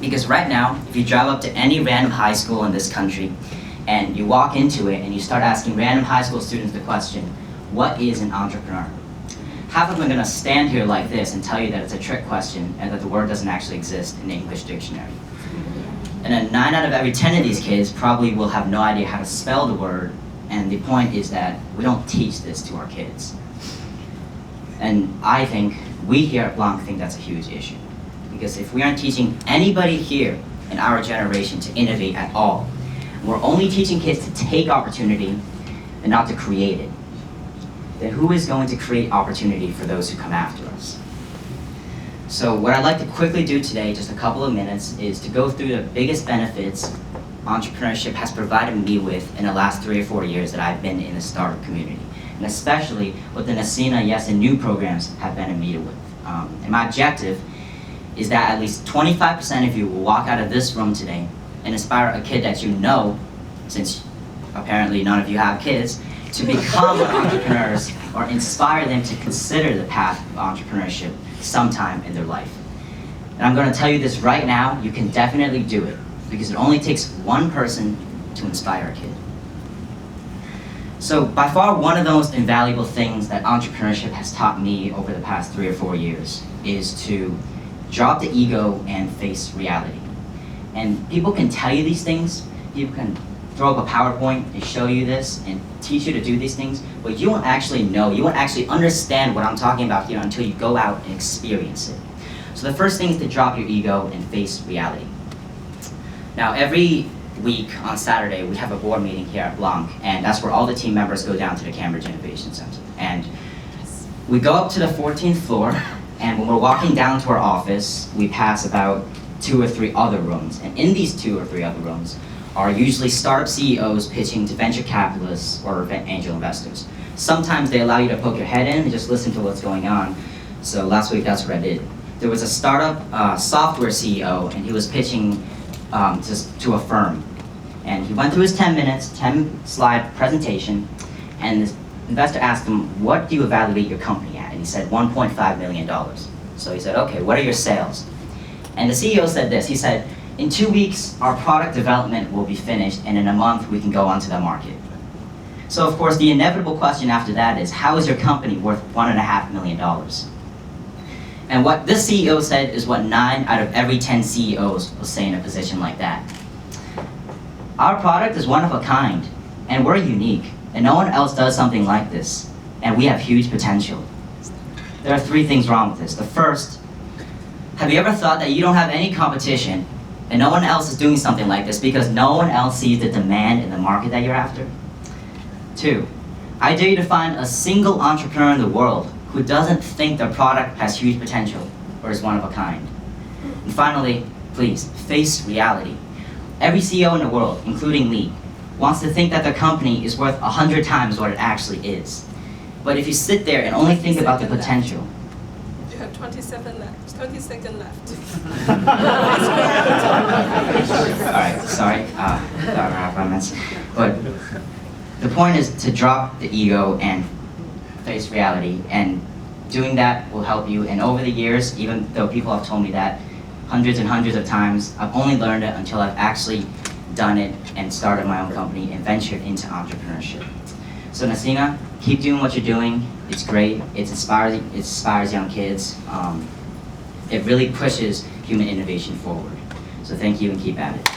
Because right now, if you drive up to any random high school in this country, and you walk into it and you start asking random high school students the question, what is an entrepreneur? Half of them are going to stand here like this and tell you that it's a trick question and that the word doesn't actually exist in the English dictionary. And then 9 out of every 10 of these kids probably will have no idea how to spell the word, and the point is that we don't teach this to our kids. And I think, we here at Blanc think that's a huge issue. Because if we aren't teaching anybody here in our generation to innovate at all, we're only teaching kids to take opportunity and not to create it, then who is going to create opportunity for those who come after us? So what I'd like to quickly do today, just a couple of minutes, is to go through the biggest benefits entrepreneurship has provided me with in the last 3 or 4 years that I've been in the startup community, and especially what the NECINA YES and new programs have benefited with. And my objective is that at least 25% of you will walk out of this room today and inspire a kid that you know, since apparently none of you have kids, to become entrepreneurs, or inspire them to consider the path of entrepreneurship sometime in their life. And I'm going to tell you this right now, you can definitely do it, because it only takes one person to inspire a kid. So by far one of the most invaluable things that entrepreneurship has taught me over the past 3 or 4 years is to drop the ego and face reality. And people can tell you these things, people can throw up a PowerPoint and show you this and teach you to do these things, but you won't actually know, you won't actually understand what I'm talking about here until you go out and experience it. So the first thing is to drop your ego and face reality. Now every week on Saturday we have a board meeting here at Blanc, and that's where all the team members go down to the Cambridge Innovation Center. And we go up to the 14th floor, and when we're walking down to our office, we pass about 2 or 3 other rooms. And in these 2 or 3 other rooms are usually startup CEOs pitching to venture capitalists or angel investors. Sometimes they allow you to poke your head in and just listen to what's going on. So last week, that's what I did. There was a startup software CEO, and he was pitching to a firm. And he went through his 10 minutes, 10-slide presentation, and the investor asked him, what do you evaluate your company at? And he said, $1.5 million. So he said, okay, what are your sales? And the CEO said this, he said, in 2 weeks, our product development will be finished, and in a month, we can go onto the market. So of course, the inevitable question after that is, how is your company worth $1.5 million? And what this CEO said is what 9 out of every 10 CEOs will say in a position like that. Our product is one of a kind, and we're unique, and no one else does something like this, and we have huge potential. There are 3 things wrong with this. The first, have you ever thought that you don't have any competition and no one else is doing something like this because no one else sees the demand in the market that you're after? 2, I dare you to find a single entrepreneur in the world who doesn't think their product has huge potential or is one of a kind. And finally, please, face reality. Every CEO in the world, including me, wants to think that their company is worth 100 times what it actually is. But if you sit there and only think about the potential... You have 20 seconds left. Alright, sorry. But the point is to drop the ego and face reality, and doing that will help you. And over the years, even though people have told me that hundreds and hundreds of times, I've only learned it until I've actually done it and started my own company and ventured into entrepreneurship. So NECINA, keep doing what you're doing. It's great. It inspires young kids. It really pushes human innovation forward. So thank you, and keep at it.